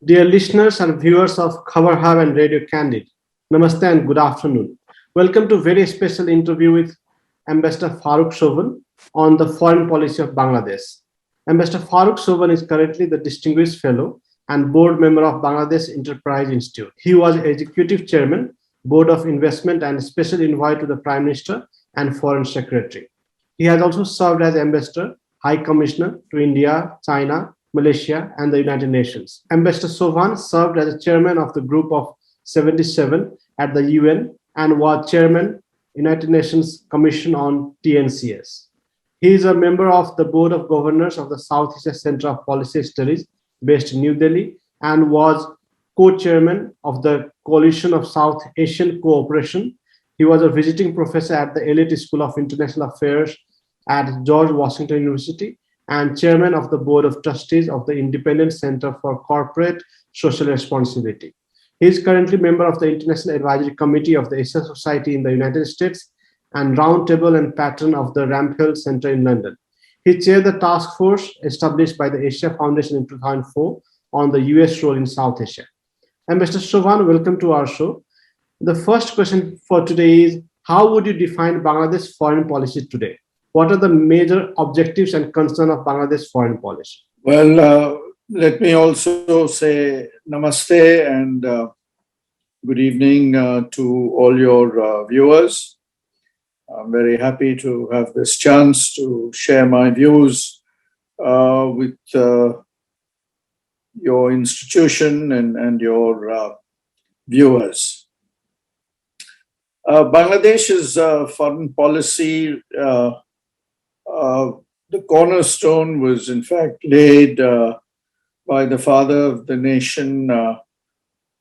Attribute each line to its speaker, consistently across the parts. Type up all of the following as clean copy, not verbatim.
Speaker 1: Dear listeners and viewers of Khabarhub and Radio Candid, Namaste and good afternoon. Welcome to a very special interview with Ambassador Farooq Sobhan on the foreign policy of Bangladesh. Ambassador Farooq Sobhan is currently the Distinguished Fellow and Board Member of Bangladesh Enterprise Institute. He was Executive Chairman, Board of Investment and Special Envoy to the Prime Minister and Foreign Secretary. He has also served as Ambassador, High Commissioner to India, China, Malaysia, and the United Nations. Ambassador Sobhan served as a chairman of the Group of 77 at the UN and was chairman United Nations Commission on TNCS. He is a member of the Board of Governors of the South Asia Center of Policy Studies based in New Delhi and was co-chairman of the Coalition of South Asian Cooperation. He was a visiting professor at the Elite School of International Affairs at George Washington University and chairman of the Board of Trustees of the Independent Center for Corporate Social Responsibility. He is currently member of the International Advisory Committee of the Asia Society in the United States and roundtable and patron of the Ramphill Center in London. He chaired the task force established by the Asia Foundation in 2004 on the US role in South Asia. Ambassador Sobhan, welcome to our show. The first question for today is, how would you define Bangladesh foreign policy today? What are the major objectives and concerns of Bangladesh foreign policy?
Speaker 2: Well, let me also say namaste and good evening to all your viewers. I'm very happy to have this chance to share my views with your institution and your viewers. Bangladesh's foreign policy, the cornerstone was in fact laid by the father of the nation,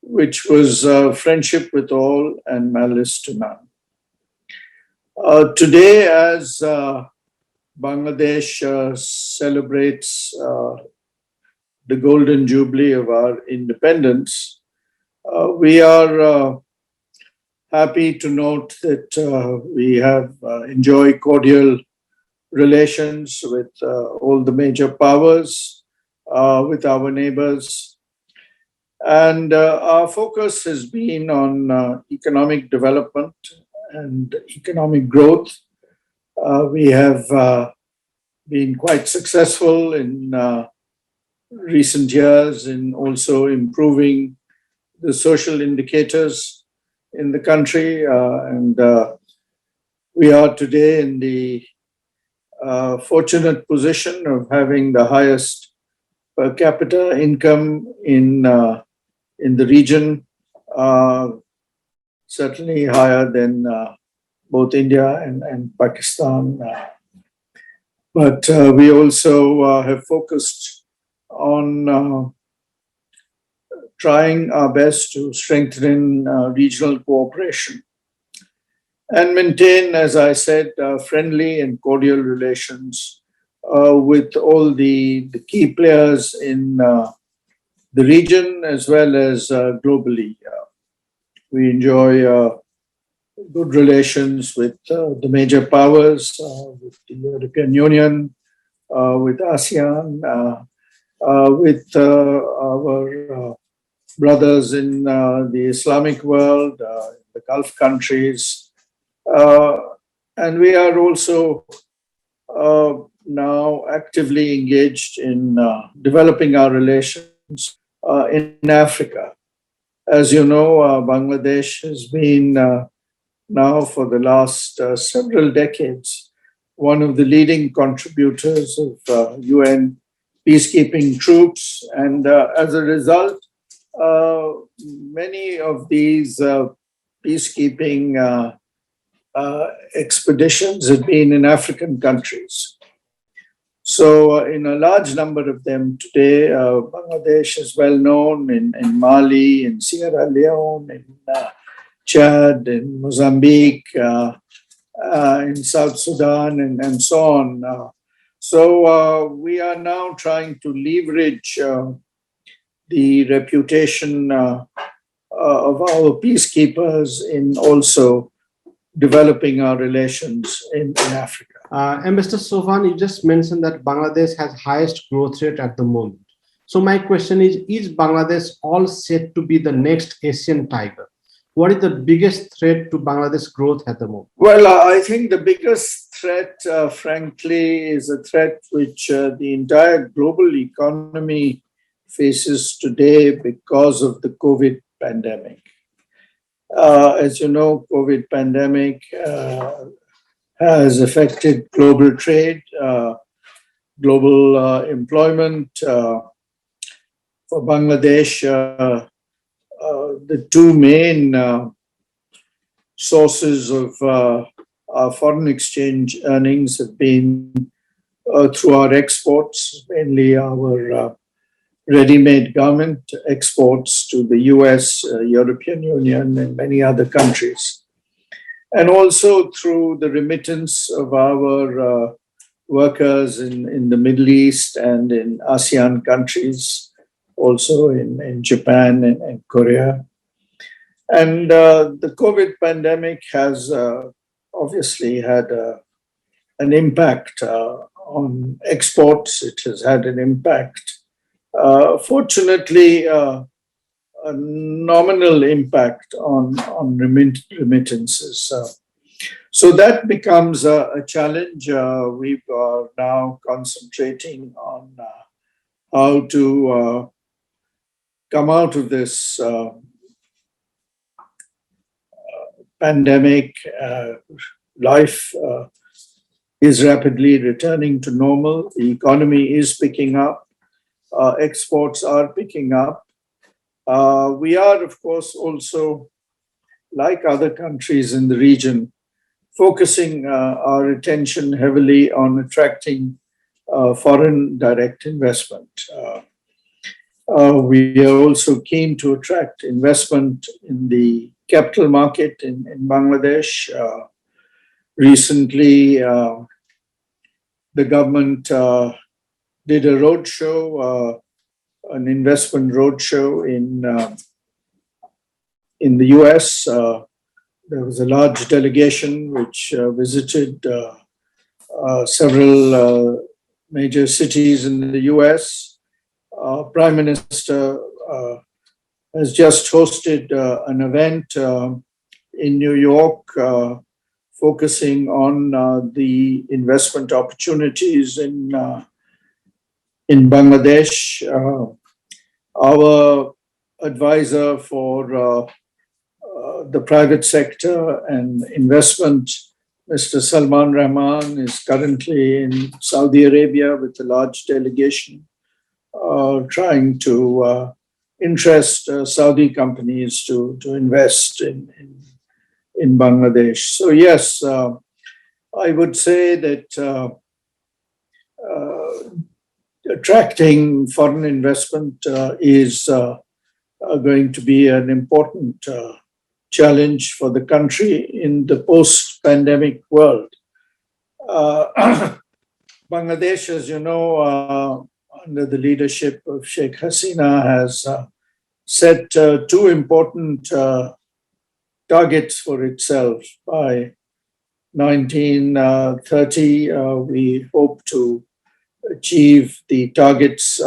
Speaker 2: which was friendship with all and malice to none. Today, as Bangladesh celebrates the golden jubilee of our independence, we are happy to note that we have enjoyed cordial relations with all the major powers, with our neighbors. And our focus has been on economic development and economic growth. We have been quite successful in recent years in also improving the social indicators in the country. And we are today in the fortunate position of having the highest per capita income in the region, certainly higher than both India and Pakistan. But we also have focused on trying our best to strengthen regional cooperation and maintain, as I said, friendly and cordial relations with all the key players in the region as well as globally. We enjoy good relations with the major powers, with the European Union, with ASEAN, with our brothers in the Islamic world, the Gulf countries. And we are also now actively engaged in developing our relations in Africa. As you know, Bangladesh has been now for the last several decades one of the leading contributors of UN peacekeeping troops. And as a result, many of these peacekeeping expeditions have been in African countries. So in a large number of them today, Bangladesh is well known in Mali, in Sierra Leone, in Chad, in Mozambique, in South Sudan, and so on. So we are now trying to leverage the reputation of our peacekeepers in also developing our relations in Africa.
Speaker 1: Ambassador Sobhan, you just mentioned that Bangladesh has highest growth rate at the moment. So my question is Bangladesh all set to be the next Asian tiger? What is the biggest threat to Bangladesh growth at the moment?
Speaker 2: Well, I think the biggest threat, frankly, is a threat which the entire global economy faces today because of the COVID pandemic. As you know, COVID pandemic has affected global trade, global employment. For Bangladesh, the two main sources of our foreign exchange earnings have been through our exports, mainly our ready-made garment exports to the US, European Union, and many other countries. And also through the remittance of our workers in the Middle East and in ASEAN countries, also in Japan and Korea. And the COVID pandemic has obviously had an impact on exports. It has had an impact, fortunately, a nominal impact on remittances. So that becomes a challenge. We are now concentrating on how to come out of this pandemic. Life is rapidly returning to normal. The economy is picking up. Exports are picking up. We are, of course, also, like other countries in the region, focusing our attention heavily on attracting foreign direct investment. We are also keen to attract investment in the capital market in Bangladesh. Recently, the government did a roadshow, an investment roadshow in the US. There was a large delegation which visited several major cities in the US. Prime Minister has just hosted an event in New York focusing on the investment opportunities in Bangladesh. Our advisor for the private sector and investment, Mr. Salman Rahman, is currently in Saudi Arabia with a large delegation, trying to interest Saudi companies to invest in Bangladesh. So yes, I would say that attracting foreign investment is going to be an important challenge for the country in the post-pandemic world. Bangladesh, as you know, under the leadership of Sheikh Hasina, has set two important targets for itself. By 1930, we hope to achieve the targets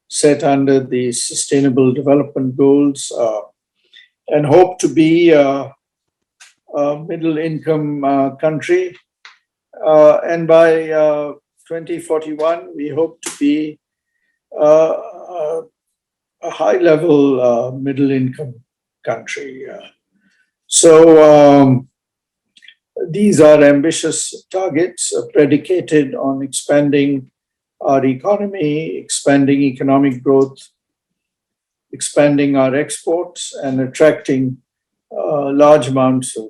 Speaker 2: set under the Sustainable Development Goals and hope to be a middle-income country. And by 2041, we hope to be a high-level middle-income country. So these are ambitious targets predicated on expanding our economy, expanding economic growth, expanding our exports, and attracting large amounts of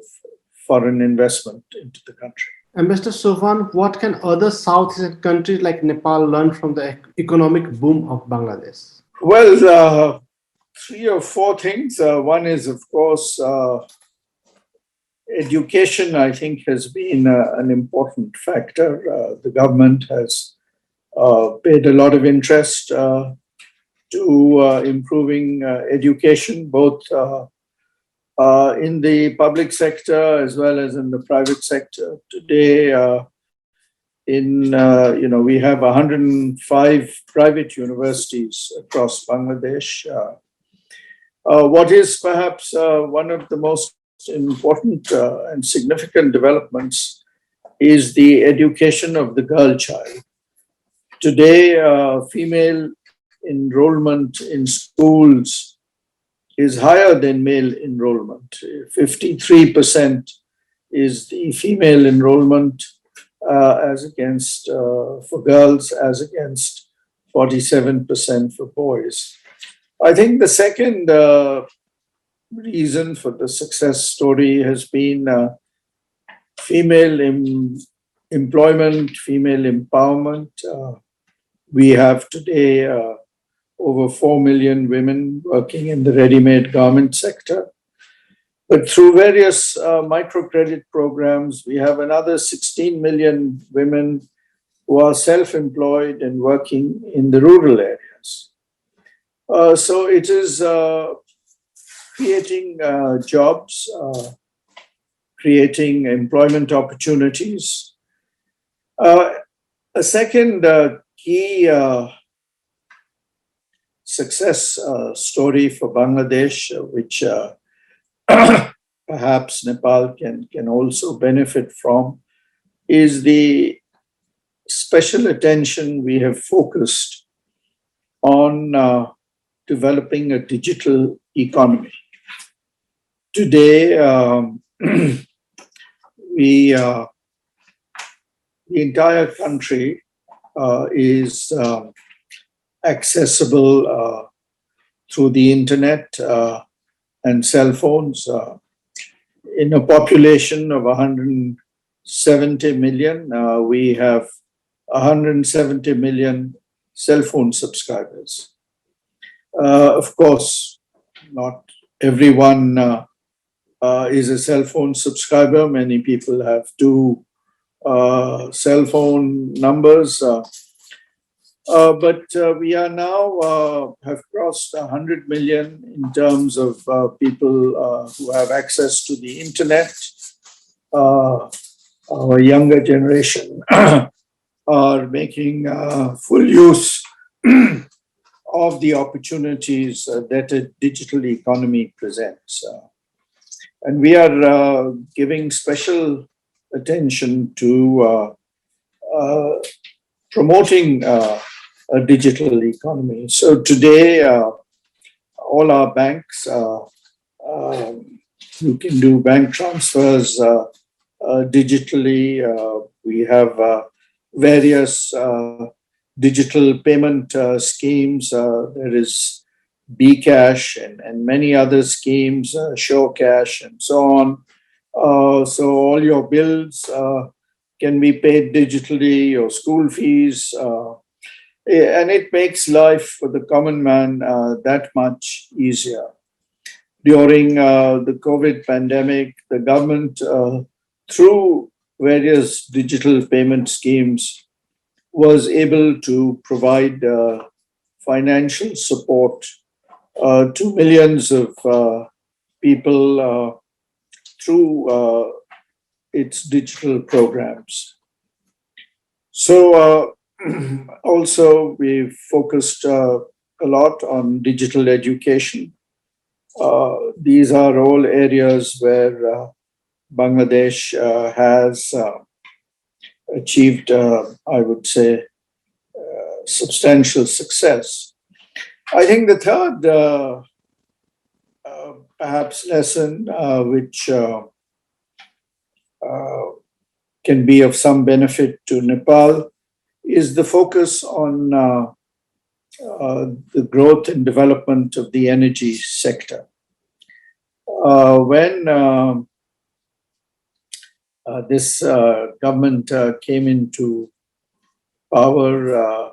Speaker 2: foreign investment into the country.
Speaker 1: Ambassador Sobhan, what can other Southeast countries like Nepal learn from the economic boom of Bangladesh?
Speaker 2: Well, three or four things. One is, of course, education, I think, has been an important factor. The government has paid a lot of interest to improving education, both in the public sector as well as in the private sector. Today, we have 105 private universities across Bangladesh. What is perhaps one of the most important and significant developments is the education of the girl child. Today, female enrollment in schools is higher than male enrollment. 53% is the female enrollment as against for girls, as against 47% for boys. I think the second reason for the success story has been female employment, female empowerment. We have today over 4 million women working in the ready-made garment sector. But through various microcredit programs, we have another 16 million women who are self-employed and working in the rural areas. So it is creating jobs, creating employment opportunities. A second key success story for Bangladesh, which perhaps Nepal can also benefit from, is the special attention we have focused on developing a digital economy. Today, the entire country is accessible through the internet and cell phones. In a population of 170 million, we have 170 million cell phone subscribers. Of course, not everyone is a cell phone subscriber. Many people have two cell phone numbers. But we are now have crossed 100 million in terms of people who have access to the internet. Our younger generation are making full use of the opportunities that a digital economy presents. And we are giving special attention to promoting a digital economy. So today, all our banks, you can do bank transfers digitally. We have various digital payment schemes. There is bCash and many other schemes, SureCash and so on. So all your bills can be paid digitally, your school fees, and it makes life for the common man that much easier. During the COVID pandemic, the government, through various digital payment schemes, was able to provide financial support to millions of people through its digital programs. So also we've focused a lot on digital education. These are all areas where Bangladesh has achieved, I would say, substantial success. I think the third perhaps lesson which can be of some benefit to Nepal is the focus on the growth and development of the energy sector. When this government came into power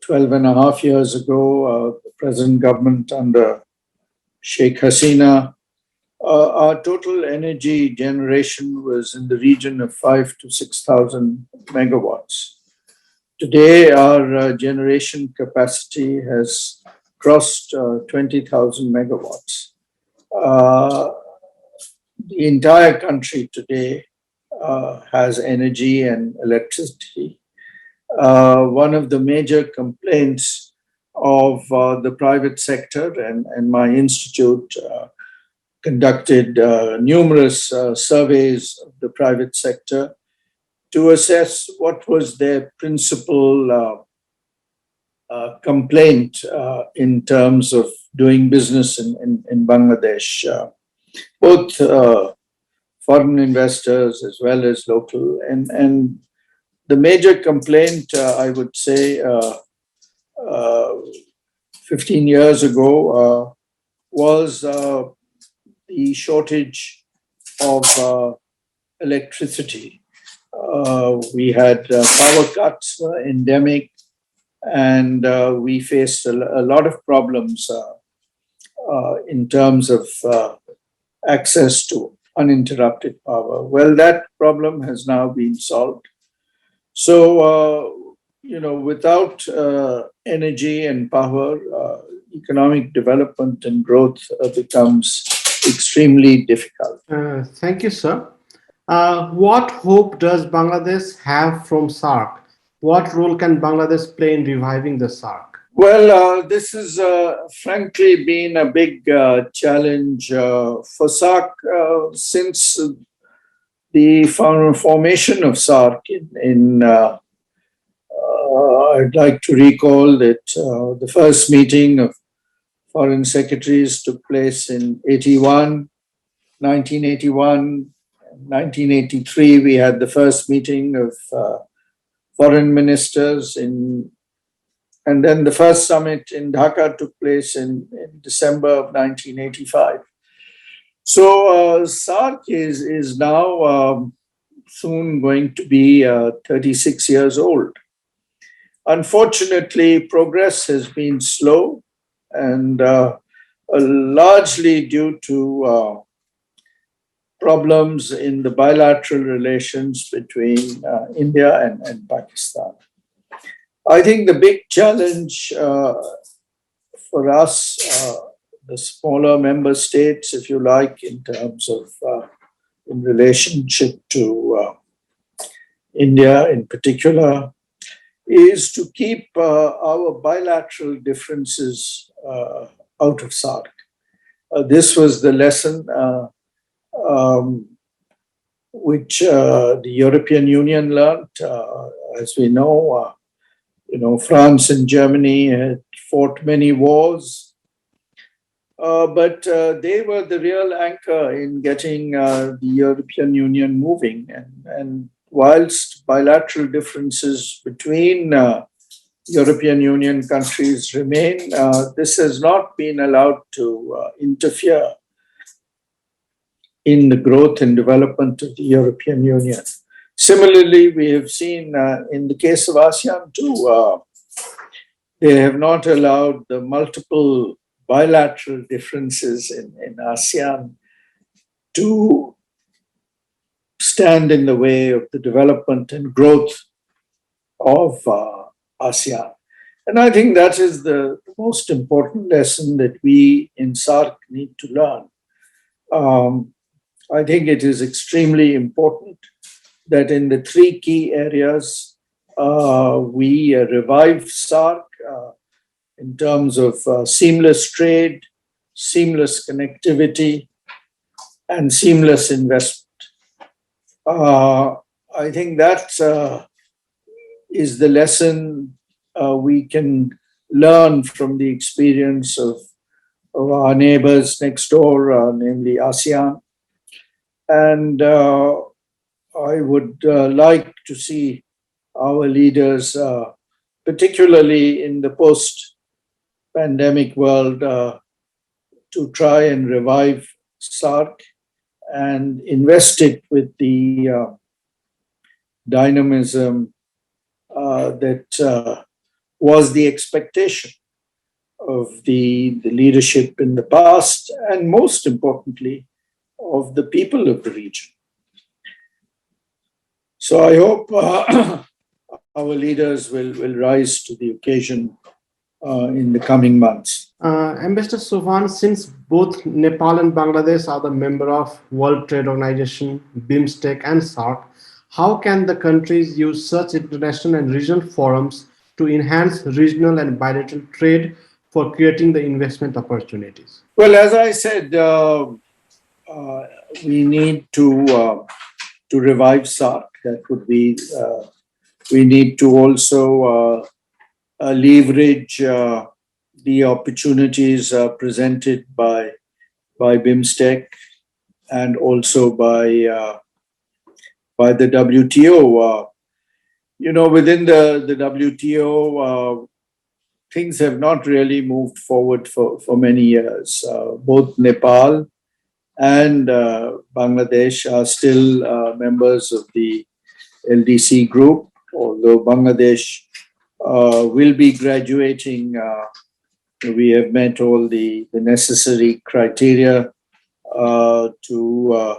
Speaker 2: 12 and a half years ago, the present government under Sheikh Hasina, our total energy generation was in the region of 5,000 to 6,000 megawatts. Today, our generation capacity has crossed 20,000 megawatts. The entire country today has energy and electricity. One of the major complaints of the private sector, and my institute conducted numerous surveys of the private sector to assess what was their principal complaint in terms of doing business in Bangladesh, both foreign investors as well as local. And the major complaint, I would say, 15 years ago, was the shortage of electricity. We had power cuts, endemic, and we faced a lot of problems in terms of access to uninterrupted power. Well, that problem has now been solved. So, without energy and power, economic development and growth becomes extremely difficult.
Speaker 1: Thank you, sir. What hope does Bangladesh have from SAARC? What role can Bangladesh play in reviving the SAARC?
Speaker 2: Well, this has frankly been a big challenge for SAARC since the formation of SAARC I'd like to recall that the first meeting of foreign secretaries took place in 1981. 1983, we had the first meeting of foreign ministers and then the first summit in Dhaka took place in December of 1985. So SAARC is now soon going to be 36 years old. Unfortunately, progress has been slow and largely due to problems in the bilateral relations between India and Pakistan. I think the big challenge for us, the smaller member states, if you like, in terms of in relationship to India in particular, is to keep our bilateral differences out of SAARC. This was the lesson which the European Union learned. As we know, France and Germany had fought many wars, but they were the real anchor in getting the European Union moving. And whilst bilateral differences between European Union countries remain, this has not been allowed to interfere in the growth and development of the European Union. Similarly, we have seen in the case of ASEAN too, they have not allowed the multiple bilateral differences in ASEAN to stand in the way of the development and growth of ASEAN. And I think that is the most important lesson that we in SAARC need to learn. I think it is extremely important that in the three key areas, we revive SAARC in terms of seamless trade, seamless connectivity, and seamless investment. I think that is the lesson we can learn from the experience of our neighbors next door, namely ASEAN. And I would like to see our leaders, particularly in the post-pandemic world, to try and revive SAARC and invest it with the dynamism that was the expectation of the leadership in the past, and most importantly, of the people of the region. So I hope our leaders will rise to the occasion in the coming months.
Speaker 1: Ambassador Sobhan, since both Nepal and Bangladesh are the member of World Trade Organization, BIMSTEC and SAARC, how can the countries use such international and regional forums to enhance regional and bilateral trade for creating the investment opportunities?
Speaker 2: Well, as I said, we need to revive SAARC. That would be. We need to also leverage the opportunities presented by BIMSTEC and also by the WTO. Within the WTO, things have not really moved forward for many years. Both Nepal and Bangladesh are still members of the LDC group, although Bangladesh will be graduating. We have met all the necessary criteria to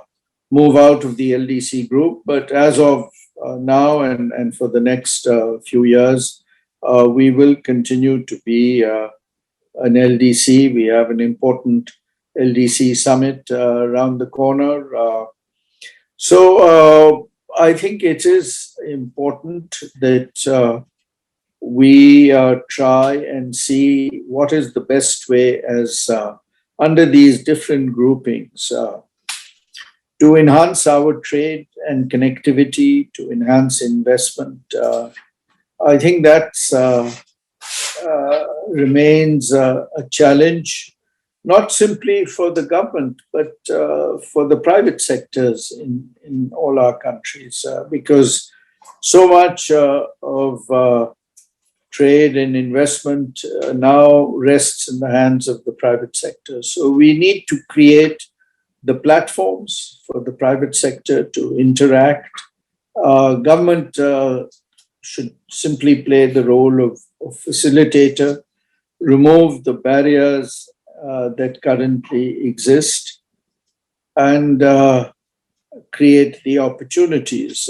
Speaker 2: move out of the LDC group. But as of now and for the next few years, we will continue to be an LDC. We have an important LDC summit around the corner. So I think it is important that we try and see what is the best way as under these different groupings to enhance our trade and connectivity, to enhance investment. I think that remains a challenge, not simply for the government, but for the private sectors in all our countries, because so much of trade and investment now rests in the hands of the private sector. So we need to create the platforms for the private sector to interact. Government should simply play the role of facilitator, remove the barriers that currently exist, and create the opportunities.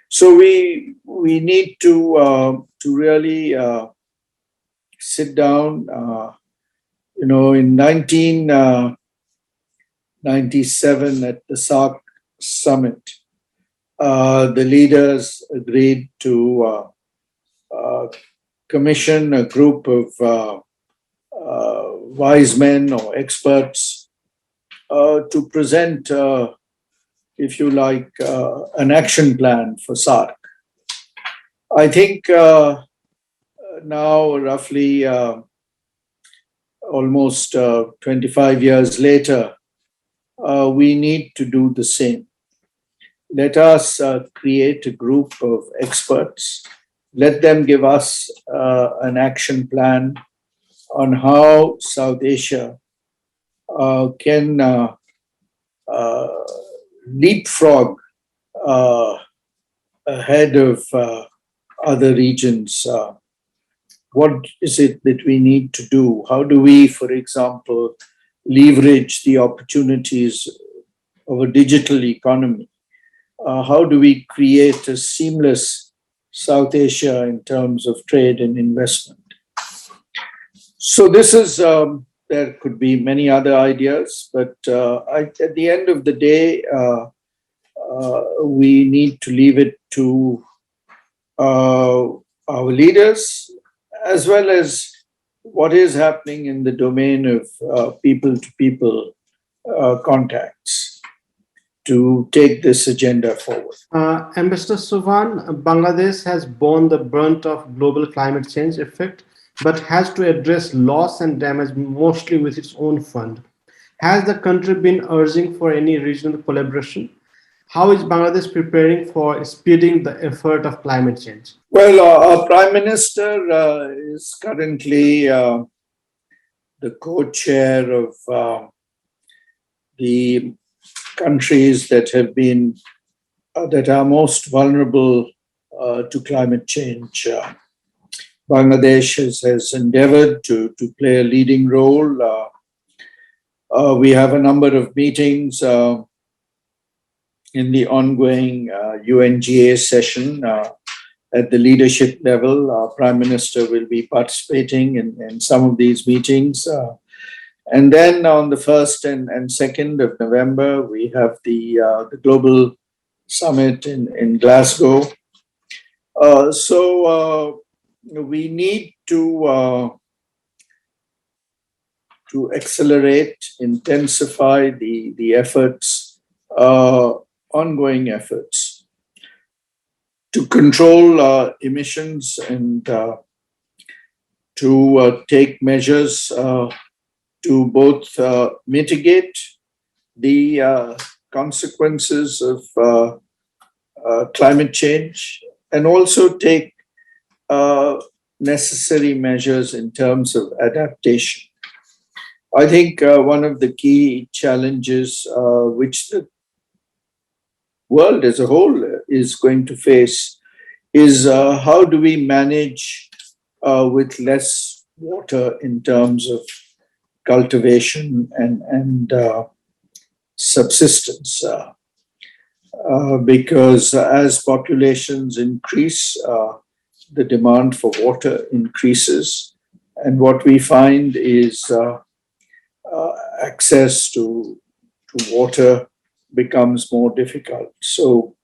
Speaker 2: So we need to really sit down. In 1997 at the SAARC summit, the leaders agreed to commission a group of wise men or experts to present, if you like, an action plan for SAARC. I think now, roughly almost 25 years later, we need to do the same. Let us create a group of experts. Let them give us an action plan on how South Asia can leapfrog ahead of other regions. What is it that we need to do? How do we, for example, leverage the opportunities of a digital economy? How do we create a seamless South Asia in terms of trade and investment? So this is, there could be many other ideas, but at the end of the day, we need to leave it to our leaders, as well as what is happening in the domain of people-to-people contacts to take this agenda forward.
Speaker 1: Ambassador Sobhan, Bangladesh has borne the brunt of global climate change effect, but has to address loss and damage mostly with its own fund. Has the country been urging for any regional collaboration? How is Bangladesh preparing for speeding the effort of climate change?
Speaker 2: Well, our Prime Minister is currently the co-chair of the countries that have been that are most vulnerable to climate change. Bangladesh has endeavored to play a leading role. We have a number of meetings in the ongoing UNGA session, at the leadership level. Our Prime Minister will be participating in some of these meetings. And then on the 1st and 2nd of November, we have the Global Summit in Glasgow. So we need to accelerate, intensify the efforts, ongoing efforts to control emissions and to take measures to both mitigate the consequences of climate change and also take necessary measures in terms of adaptation. I think one of the key challenges which the world as a whole is going to face is how do we manage with less water in terms of cultivation and subsistence. Because as populations increase, the demand for water increases. And what we find is access to water becomes more difficult. So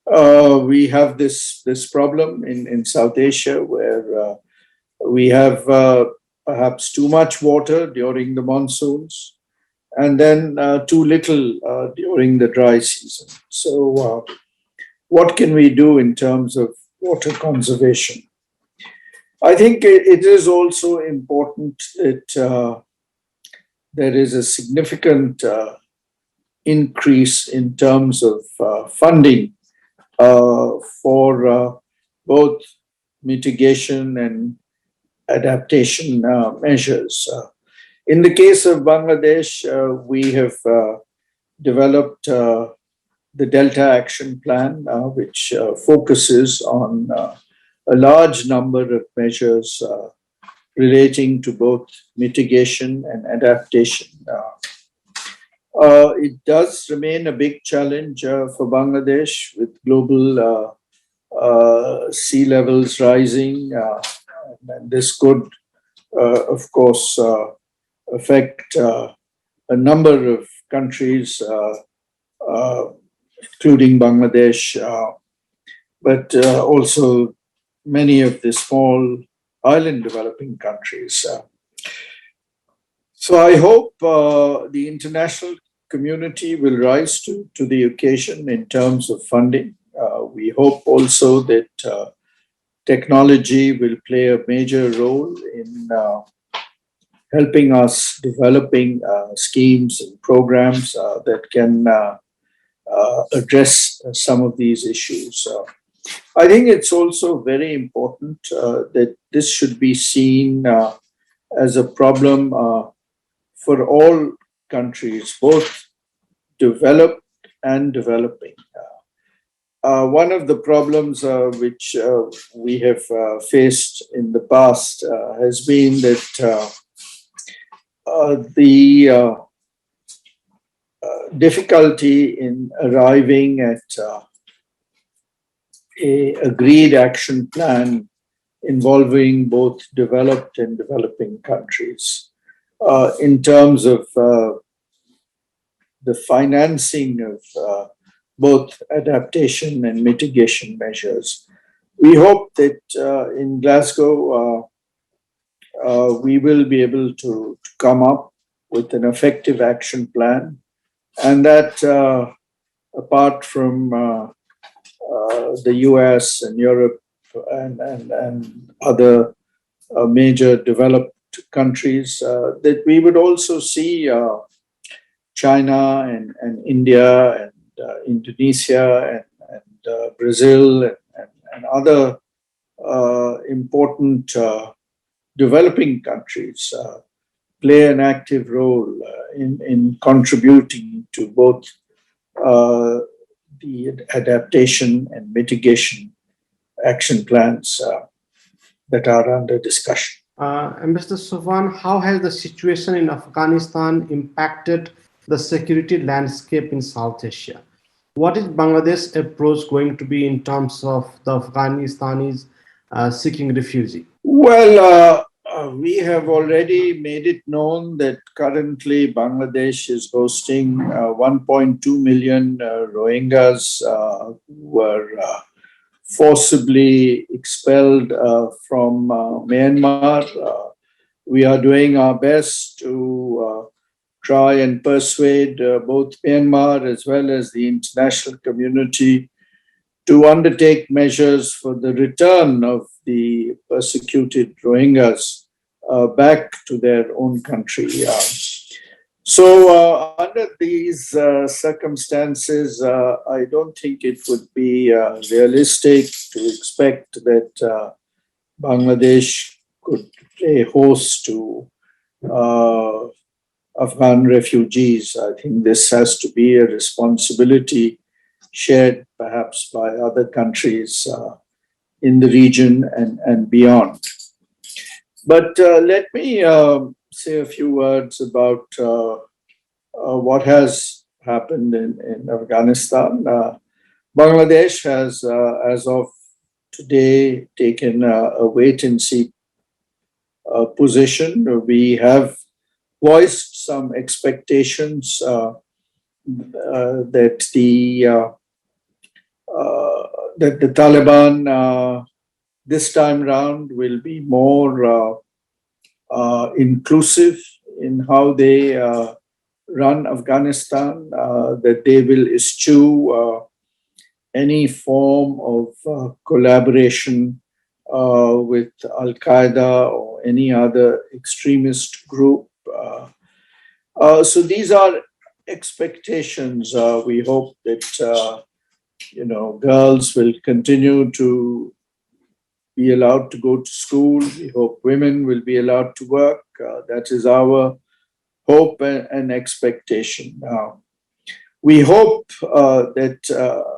Speaker 2: we have this problem in South Asia where we have perhaps too much water during the monsoons and then too little during the dry season. So what can we do in terms of water conservation? I think it is also important that there is a significant increase in terms of funding for both mitigation and adaptation measures. In the case of Bangladesh, we have developed the Delta Action Plan, which focuses on a large number of measures relating to both mitigation and adaptation. It does remain a big challenge for Bangladesh with global sea levels rising. And this could, of course, affect a number of countries, including Bangladesh, but also many of the small island developing countries. So I hope the international community will rise to the occasion in terms of funding. We hope also that technology will play a major role in helping us developing schemes and programs that can address some of these issues. I think it's also very important that this should be seen as a problem for all countries, both developed and developing. One of the problems which we have faced in the past has been that the difficulty in arriving at a agreed action plan involving both developed and developing countries in terms of the financing of both adaptation and mitigation measures. We hope that in Glasgow, we will be able to come up with an effective action plan, and that apart from the US and Europe and other major developed countries, that we would also see China and India and Indonesia and Brazil and other important developing countries play an active role in contributing to both the adaptation and mitigation action plans that are under discussion.
Speaker 1: Ambassador Sobhan, how has the situation in Afghanistan impacted the security landscape in South Asia? What is Bangladesh's approach going to be in terms of the Afghanistanis seeking refugee?
Speaker 2: We have already made it known that currently Bangladesh is hosting 1.2 million Rohingyas who were forcibly expelled from Myanmar. We are doing our best to try and persuade both Myanmar as well as the international community to undertake measures for the return of the persecuted Rohingyas back to their own country. Under these circumstances, I don't think it would be realistic to expect that Bangladesh could play host to uh, Afghan refugees. I think this has to be a responsibility shared perhaps by other countries in the region and beyond. But let me say a few words about what has happened in Afghanistan. Bangladesh has, as of today, taken a wait and see position. We have voiced some expectations that the Taliban this time round will be more inclusive in how they run Afghanistan, that they will eschew any form of collaboration with Al Qaeda or any other extremist group. So these are expectations. We hope that girls will continue to be allowed to go to school. We hope women will be allowed to work. That is our hope and expectation. We hope that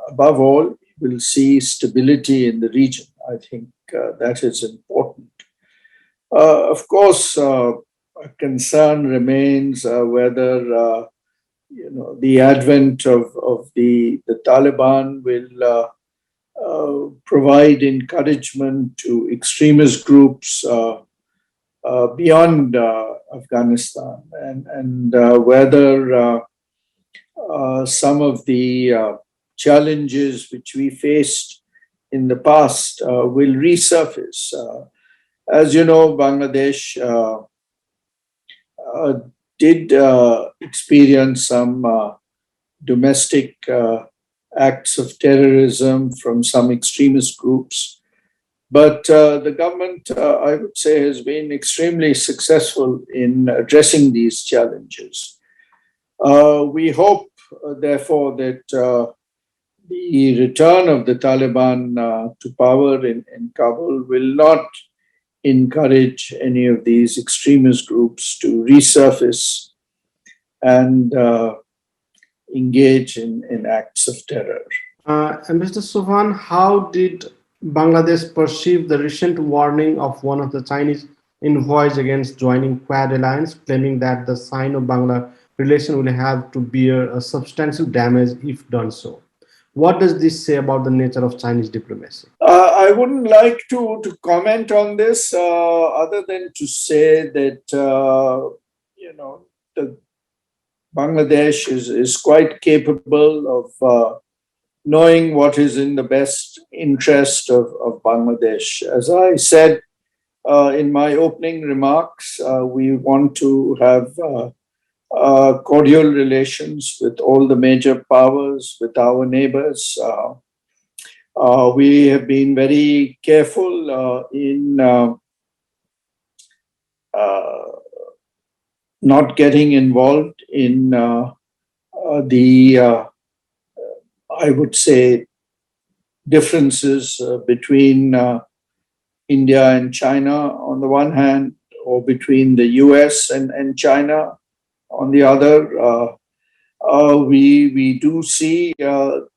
Speaker 2: above all, we'll see stability in the region. I think that is important. Of course, a concern remains whether the advent of the Taliban will provide encouragement to extremist groups beyond Afghanistan, and whether some of the challenges which we faced in the past will resurface. As you know, Bangladesh did experience some domestic acts of terrorism from some extremist groups. But the government, I would say, has been extremely successful in addressing these challenges. We hope, therefore, that the return of the Taliban to power in Kabul will not encourage any of these extremist groups to resurface and engage in acts of terror.
Speaker 1: And Mr. Sobhan, how did Bangladesh perceive the recent warning of one of the Chinese envoys against joining Quad alliance, claiming that the Sino-Bangla relation will have to bear a substantial damage if done so? What does this say about the nature of Chinese diplomacy?
Speaker 2: I wouldn't like to comment on this other than to say that, the Bangladesh is quite capable of knowing what is in the best interest of Bangladesh. As I said in my opening remarks, we want to have cordial relations with all the major powers, with our neighbors. We have been very careful in not getting involved in the, I would say, differences between India and China on the one hand, or between the US and China on the other. We do see that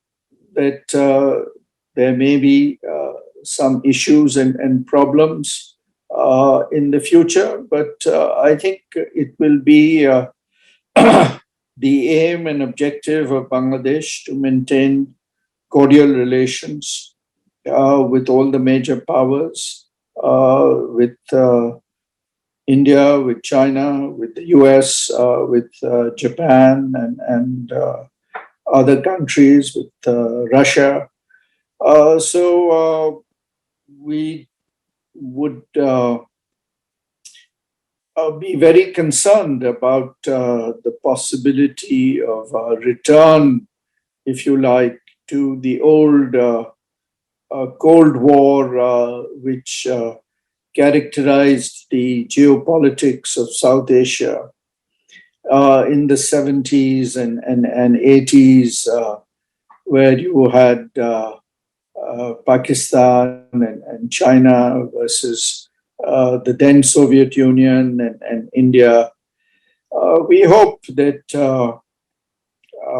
Speaker 2: there may be some issues and problems in the future, but I think it will be the aim and objective of Bangladesh to maintain cordial relations with all the major powers, with India, with China, with the US, with Japan, and other countries, with Russia. So we would be very concerned about the possibility of a return, if you like, to the old Cold War, which characterized the geopolitics of South Asia in the 70s and 80s, where you had Pakistan and China versus the then Soviet Union and India. We hope that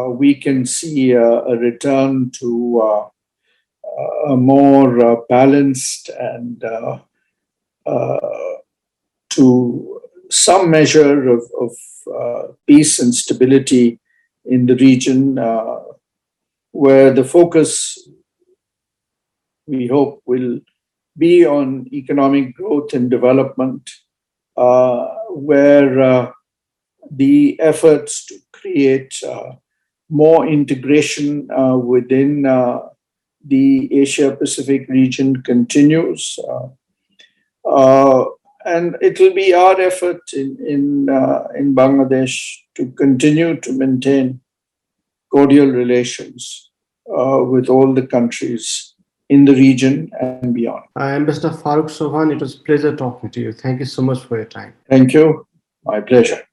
Speaker 2: we can see a return to a more balanced and to some measure of peace and stability in the region, where the focus, we hope, will be on economic growth and development, where the efforts to create more integration within the Asia-Pacific region continues. And it will be our effort in Bangladesh to continue to maintain cordial relations with all the countries in the region and beyond.
Speaker 1: Ambassador Farooq Sobhan, it was a pleasure talking to you. Thank you so much for your time.
Speaker 2: Thank you. My pleasure.